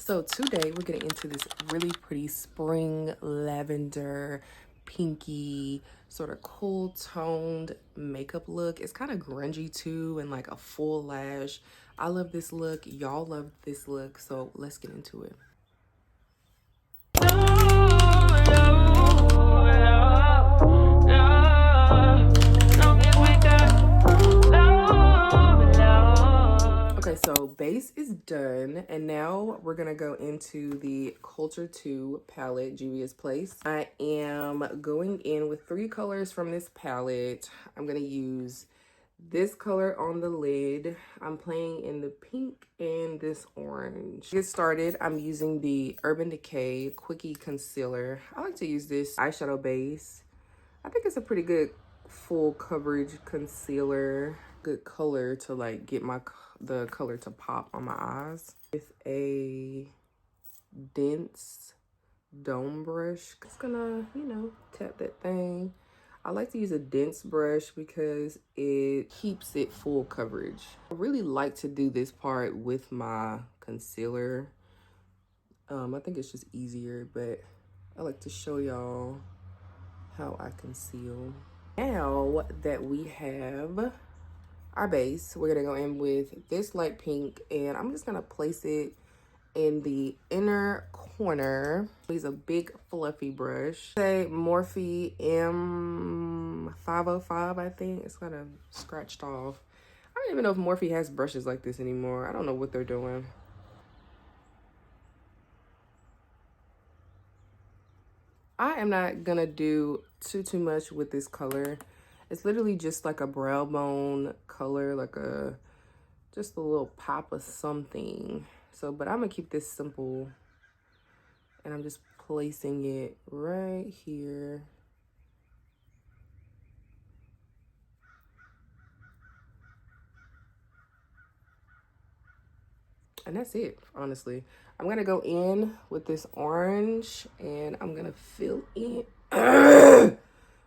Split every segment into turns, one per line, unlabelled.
So today we're getting into this really pretty spring lavender, pinky, sort of cool toned makeup look. It's kind of grungy too, and like a full lash. I love this look. Y'all love this look. So let's get into it. Okay, so base is done, and now we're gonna go into the Culture 2 palette, Juvia's Place. I am going in with 3 colors from this palette. I'm gonna use this color on the lid. I'm playing in the pink and this orange. To get started, I'm using the Urban Decay Quickie Concealer. I like to use this eyeshadow base. I think it's a pretty good full coverage concealer. Good color to like get the color to pop on my eyes. With a dense dome brush, just gonna, tap that thing. I like to use a dense brush because it keeps it full coverage. I really like to do this part with my concealer. I think it's just easier, but I like to show y'all how I conceal. Now that we have our base, we're gonna go in with this light pink, and I'm just gonna place it in the inner corner. Use a big fluffy brush. Say Morphe M505, I think. It's kind of scratched off. I don't even know if Morphe has brushes like this anymore. I don't know what they're doing. I am not gonna do too much with this color. It's literally just like a brow bone color, like just a little pop of something. So, but I'm gonna keep this simple, and I'm just placing it right here. And that's it, honestly. I'm gonna go in with this orange, and I'm gonna fill in.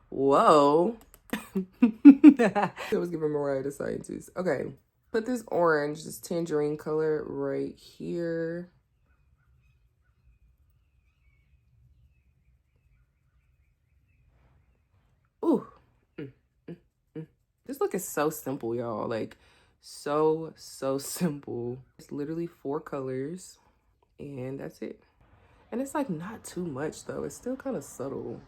Whoa. I was giving Mariah the scientist. Okay, put this orange, this tangerine color right here. Ooh. This look is so simple, y'all. Like, so simple. It's literally 4 colors, and that's it. And it's like not too much though. It's still kind of subtle.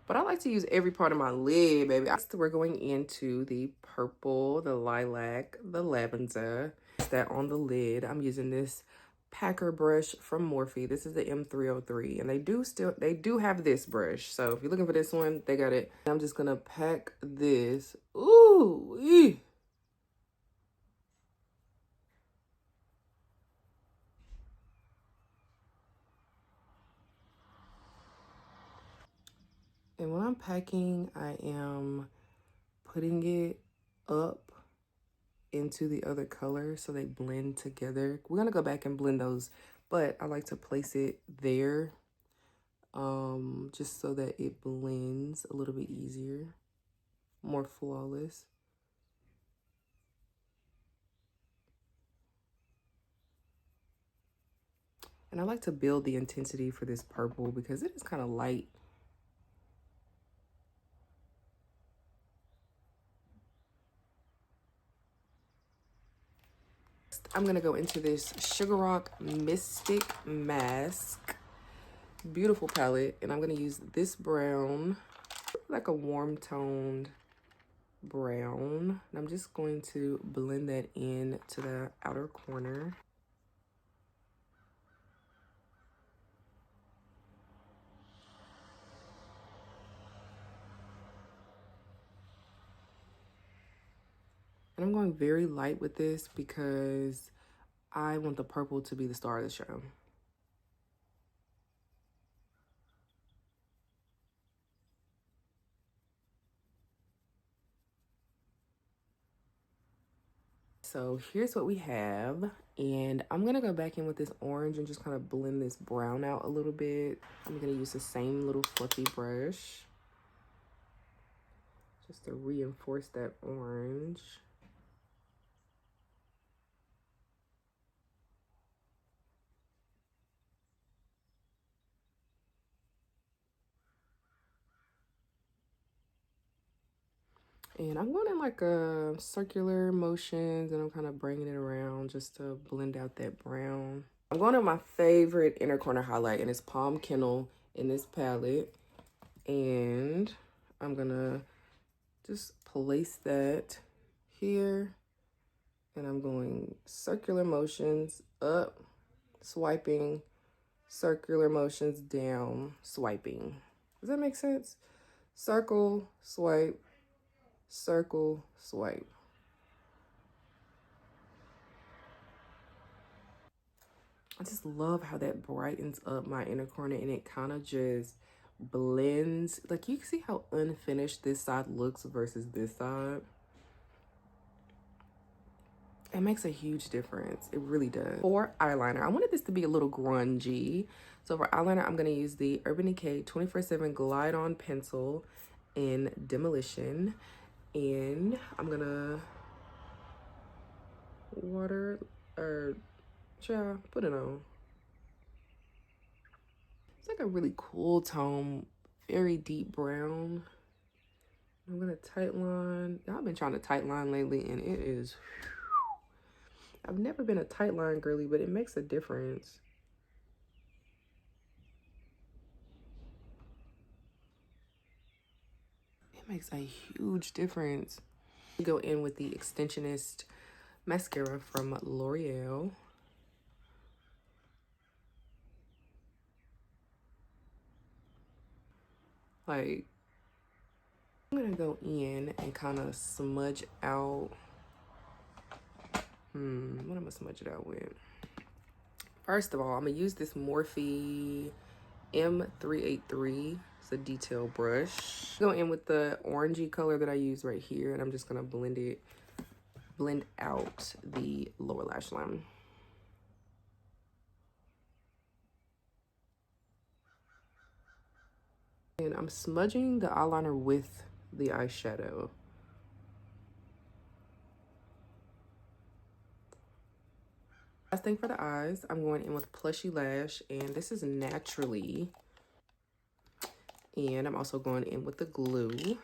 But I like to use every part of my lid, baby. We're going into the purple, the lilac, the lavender. That on the lid. I'm using this packer brush from Morphe. This is the M303, and they do have this brush. So if you're looking for this one, they got it. I'm just gonna pack this. Ooh, eee. And when I'm packing, I am putting it up into the other color so they blend together. We're gonna go back and blend those, but I like to place it there just so that it blends a little bit easier, more flawless. And I like to build the intensity for this purple because it is kind of light. I'm gonna go into this Sugarock Mystic Mask. Beautiful palette, and I'm gonna use this brown, like a warm toned brown. And I'm just going to blend that in to the outer corner. And I'm going very light with this because I want the purple to be the star of the show. So here's what we have, and I'm gonna go back in with this orange and just kind of blend this brown out a little bit. I'm gonna use the same little fluffy brush just to reinforce that orange. And I'm going in like a circular motions, and I'm kind of bringing it around just to blend out that brown. I'm going to my favorite inner corner highlight, and it's Palm Kennel in this palette. And I'm gonna just place that here. And I'm going circular motions up, swiping, circular motions down, swiping. Does that make sense? Circle, swipe, circle, swipe. I just love how that brightens up my inner corner, and it kind of just blends. Like, you can see how unfinished this side looks versus this side. It makes a huge difference. It really does. For eyeliner, I wanted this to be a little grungy. So for eyeliner, I'm going to use the Urban Decay 24/7 Glide On Pencil in Demolition. And I'm going to put it on. It's like a really cool tone, very deep brown. I'm going to tight line. I've been trying to tight line lately, and it is... I've never been a tight line girly, but it makes a difference. It makes a huge difference. Go in with the Extensionist mascara from L'Oreal. Like, I'm gonna go in and kind of smudge out. What am I gonna smudge it out with? First of all, I'm gonna use this Morphe M383. It's a detail brush. Go in with the orangey color that I use right here, and I'm just gonna blend out the lower lash line. And I'm smudging the eyeliner with the eyeshadow. Last thing for the eyes, I'm going in with Plushy Lash, and this is Naturally. And I'm also going in with the glue.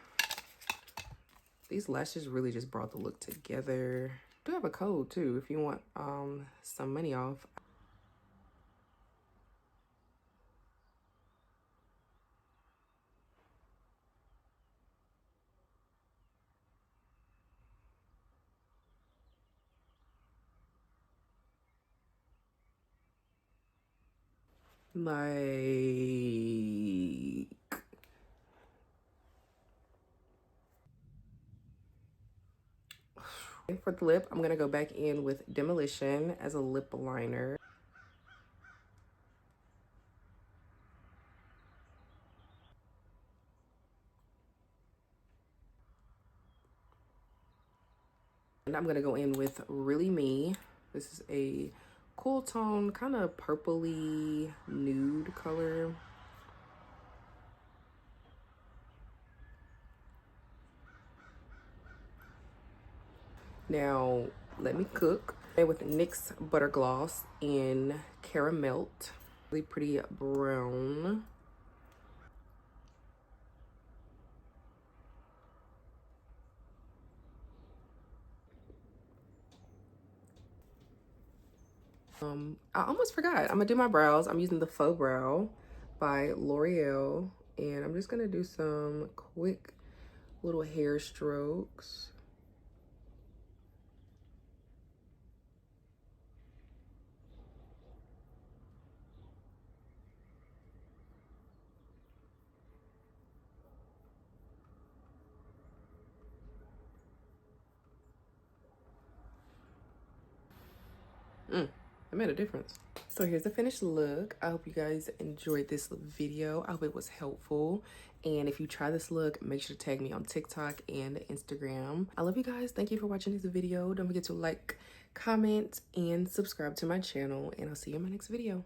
These lashes really just brought the look together. I do have a code too if you want some money off. Like, for the lip, I'm gonna go back in with Demolition as a lip liner. And I'm gonna go in with Really Me. This is a cool tone, kind of purpley nude color. Now, let me cook. And with NYX Butter Gloss in Caramelt. Really pretty brown. I almost forgot. I'm gonna do my brows. I'm using the Faux Brow by L'Oreal. And I'm just gonna do some quick little hair strokes. It made a difference. So here's the finished look. I hope you guys enjoyed this video. I hope it was helpful. And if you try this look, make sure to tag me on TikTok and Instagram. I love you guys. Thank you for watching this video. Don't forget to like, comment, and subscribe to my channel. And I'll see you in my next video.